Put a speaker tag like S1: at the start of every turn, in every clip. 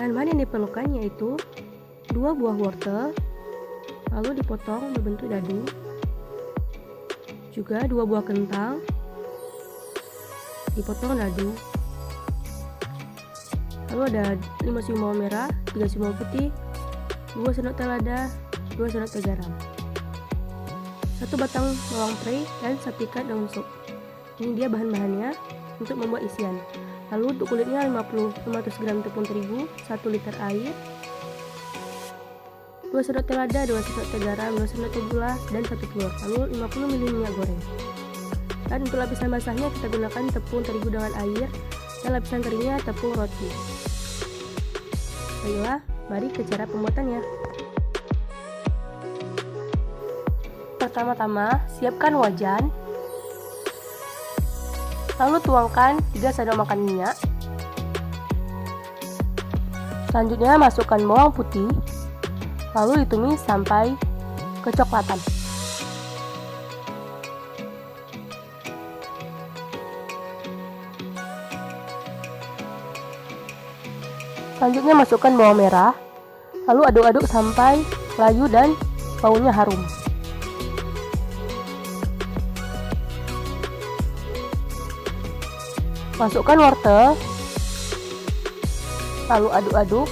S1: Bahan-bahan yang diperlukan yaitu 2 buah wortel, lalu dipotong berbentuk dadu, juga 2 buah kentang, dipotong dadu, lalu ada 5 siung bawang merah, 3 siung bawang putih, 2 sendok teh lada, 2 sendok teh garam, 1 batang bawang prei, dan 1 ikat daun sop. Ini dia bahan-bahannya untuk membuat isian. Lalu untuk kulitnya 500 gram tepung terigu, 1 liter air, 2 sendok teh lada, 2 sendok teh garam, 2 sendok teh gula, dan 1 telur, lalu 50 ml minyak goreng. Dan untuk lapisan basahnya kita gunakan tepung terigu dengan air, dan lapisan keringnya tepung roti. Baiklah, mari ke cara pembuatannya. Pertama-tama, siapkan wajan, lalu tuangkan 3 sendok makan minyak. Selanjutnya masukkan bawang putih, lalu ditumis sampai kecoklatan. Selanjutnya masukkan bawang merah, lalu aduk-aduk sampai layu dan baunya harum. Masukkan wortel, lalu aduk-aduk.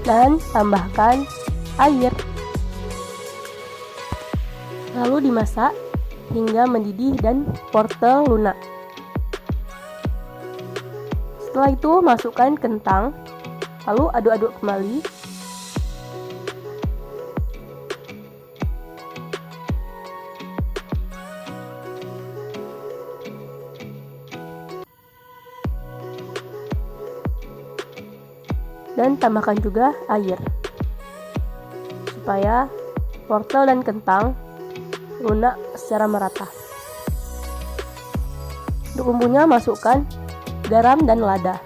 S1: Dan tambahkan air. Lalu dimasak hingga mendidih dan wortel lunak. Setelah itu masukkan kentang, lalu aduk-aduk kembali. Dan tambahkan juga air supaya wortel dan kentang lunak secara merata. Untuk bumbunya masukkan garam dan lada.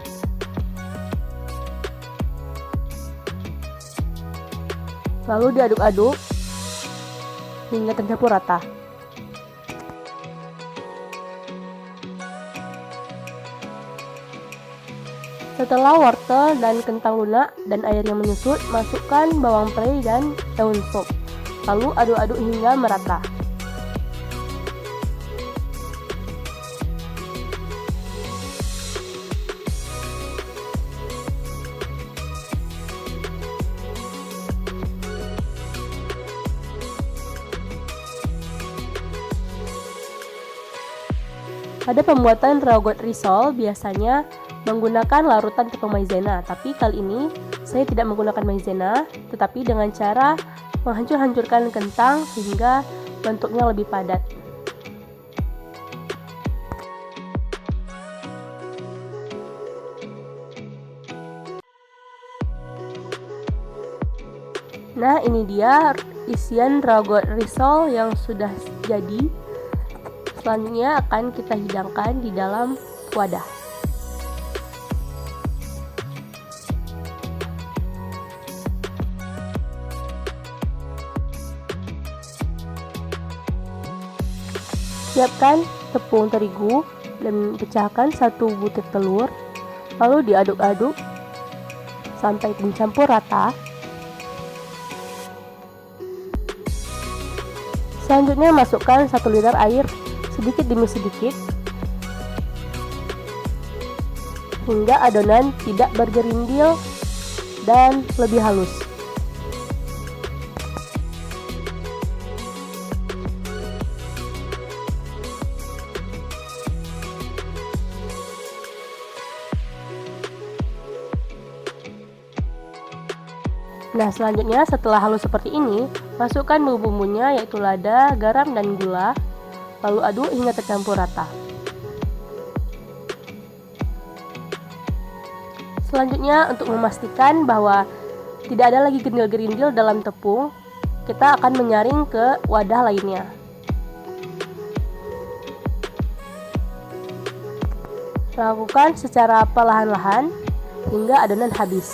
S1: Lalu diaduk-aduk hingga tercampur rata. Setelah wortel dan kentang lunak dan airnya menyusut, masukkan bawang prei dan daun sop. Lalu aduk-aduk hingga merata. Pada pembuatan ragot risol biasanya menggunakan larutan tepung maizena, tapi kali ini saya tidak menggunakan maizena, tetapi dengan cara menghancur-hancurkan kentang sehingga bentuknya lebih padat. Nah, ini dia isian ragot risol yang sudah jadi. Selanjutnya akan kita hidangkan di dalam wadah. Siapkan tepung terigu dan pecahkan 1 butir telur, lalu diaduk-aduk sampai mencampur rata. Selanjutnya masukkan 1 liter air sedikit demi sedikit hingga adonan tidak bergerindil dan lebih halus. Nah, selanjutnya setelah halus seperti ini, masukkan bumbu-bumbunya yaitu lada, garam, dan gula. Lalu aduk hingga tercampur rata. Selanjutnya, untuk memastikan bahwa tidak ada lagi gerindil-gerindil dalam tepung, kita akan menyaring ke wadah lainnya. Lakukan secara perlahan-lahan hingga adonan habis.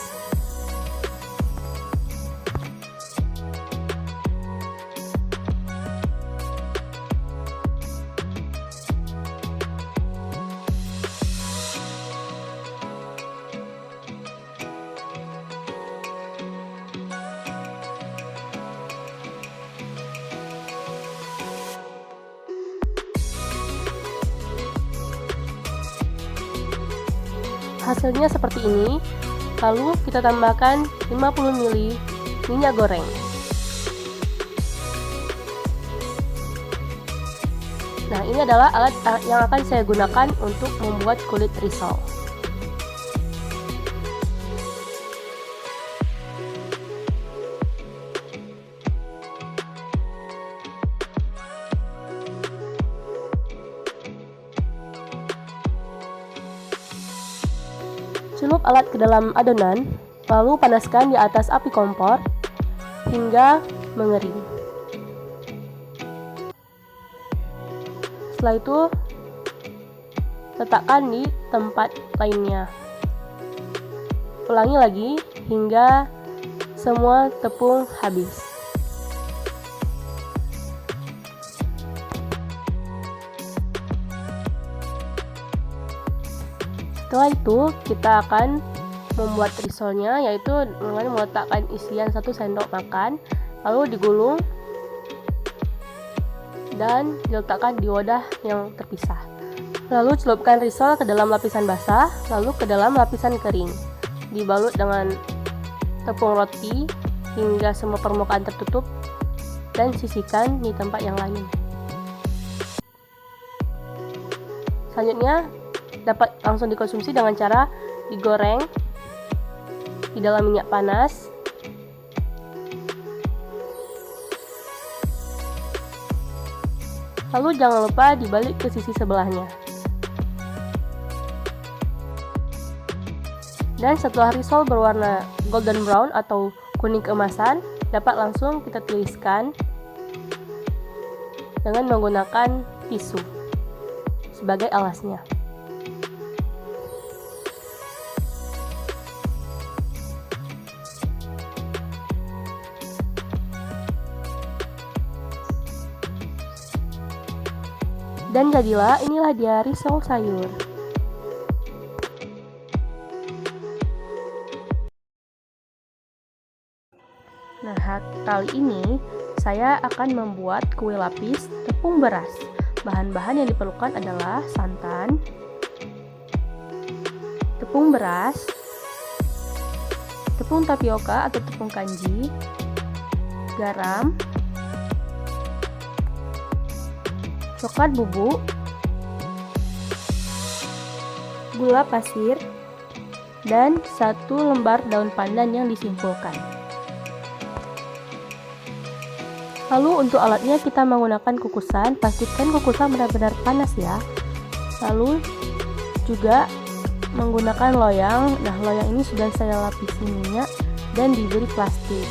S1: hasilnya seperti ini. Lalu kita tambahkan 50 ml minyak goreng. Nah, ini adalah alat yang akan saya gunakan untuk membuat kulit risol. Celup alat ke dalam adonan, lalu panaskan di atas api kompor hingga mengering. Setelah itu, letakkan di tempat lainnya. Ulangi lagi hingga semua tepung habis. Setelah itu, kita akan membuat risolnya, yaitu dengan meletakkan isian 1 sendok makan, lalu digulung dan diletakkan di wadah yang terpisah. Lalu celupkan risol ke dalam lapisan basah, lalu ke dalam lapisan kering. Dibalut dengan tepung roti hingga semua permukaan tertutup dan sisihkan di tempat yang lain. Selanjutnya, dapat langsung dikonsumsi dengan cara digoreng di dalam minyak panas. Lalu jangan lupa dibalik ke sisi sebelahnya. Dan setelah risol berwarna golden brown atau kuning keemasan, dapat langsung kita tiriskan dengan menggunakan tisu sebagai alasnya. Dan inilah dia risol sayur. Nah, kali ini saya akan membuat kue lapis tepung beras. Bahan-bahan yang diperlukan adalah santan, tepung beras, tepung tapioka atau tepung kanji, garam, coklat bubuk, gula pasir, dan 1 lembar daun pandan yang disimpulkan. Lalu untuk alatnya kita menggunakan kukusan, pastikan kukusan benar-benar panas ya. Lalu juga menggunakan loyang. Nah, loyang ini sudah saya lapisi minyak dan diberi plastik.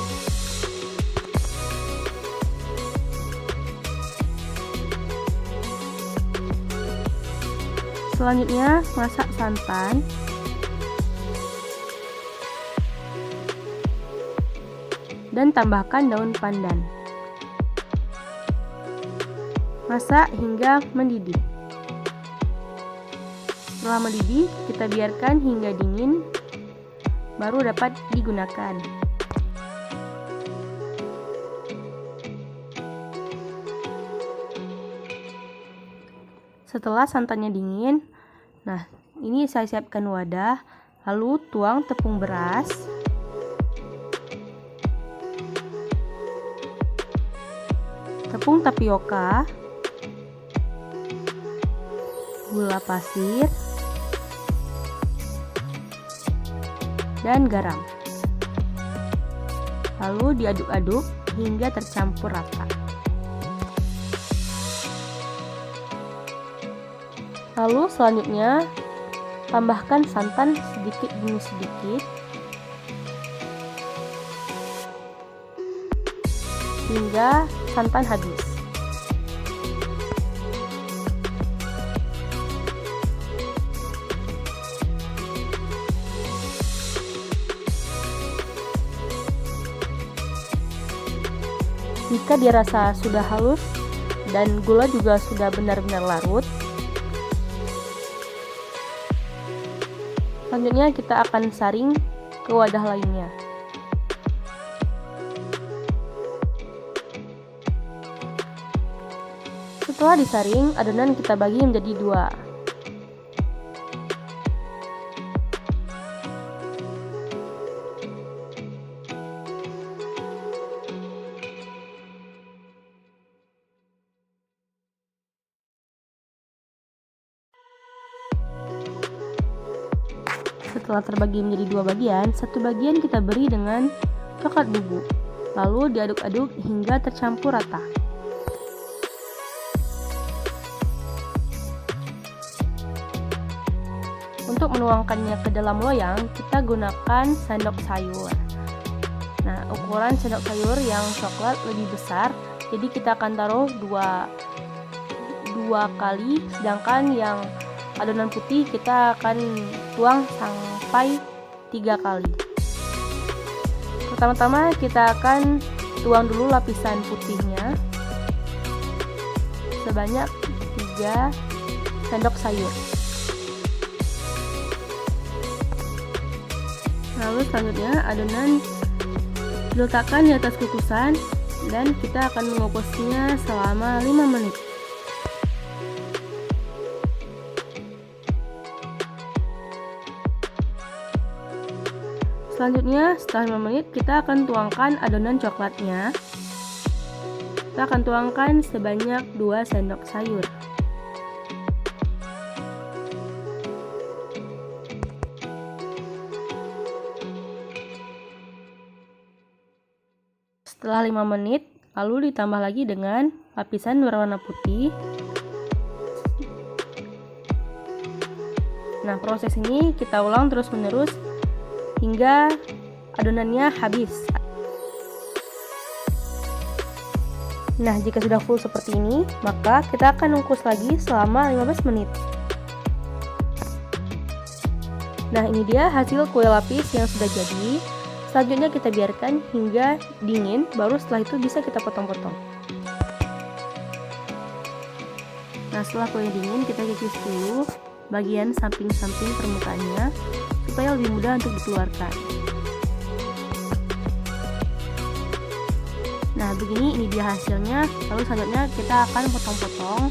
S1: Selanjutnya, masak santan. Dan tambahkan daun pandan. Masak hingga mendidih. Setelah mendidih, kita biarkan hingga dingin, baru dapat digunakan. Setelah santannya dingin, nah ini saya siapkan wadah, lalu tuang tepung beras, tepung tapioka, gula pasir, dan garam. Lalu diaduk-aduk hingga tercampur rata. Lalu selanjutnya tambahkan santan sedikit demi sedikit hingga santan habis. Jika dirasa sudah halus dan gula juga sudah benar-benar larut, selanjutnya kita akan saring ke wadah lainnya. Setelah disaring, adonan kita bagi menjadi 2. Setelah terbagi menjadi dua bagian, satu bagian kita beri dengan coklat bubuk, lalu diaduk-aduk hingga tercampur rata. Untuk menuangkannya ke dalam loyang, kita gunakan sendok sayur. Nah, ukuran sendok sayur yang coklat lebih besar, jadi kita akan taruh dua kali, sedangkan yang adonan putih kita akan tuang sampai 3 kali. Pertama-tama kita akan tuang dulu lapisan putihnya sebanyak 3 sendok sayur. Lalu selanjutnya adonan diletakkan di atas kukusan dan kita akan mengukusnya selama 5 menit. Selanjutnya, setelah 5 menit, kita akan tuangkan adonan coklatnya. Kita akan tuangkan sebanyak 2 sendok sayur. Setelah 5 menit, lalu ditambah lagi dengan lapisan berwarna putih. Nah, proses ini kita ulang terus-menerus hingga adonannya habis. Nah, jika sudah full seperti ini, maka kita akan ungkus lagi selama 15 menit. Nah, ini dia hasil kue lapis yang sudah jadi. Selanjutnya kita biarkan hingga dingin, baru setelah itu bisa kita potong-potong. Nah, setelah kue dingin, kita kikis dulu bagian samping-samping permukaannya supaya lebih mudah untuk dikeluarkan. Nah, begini ini dia hasilnya. Lalu selanjutnya kita akan potong-potong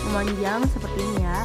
S1: memanjang seperti ini ya.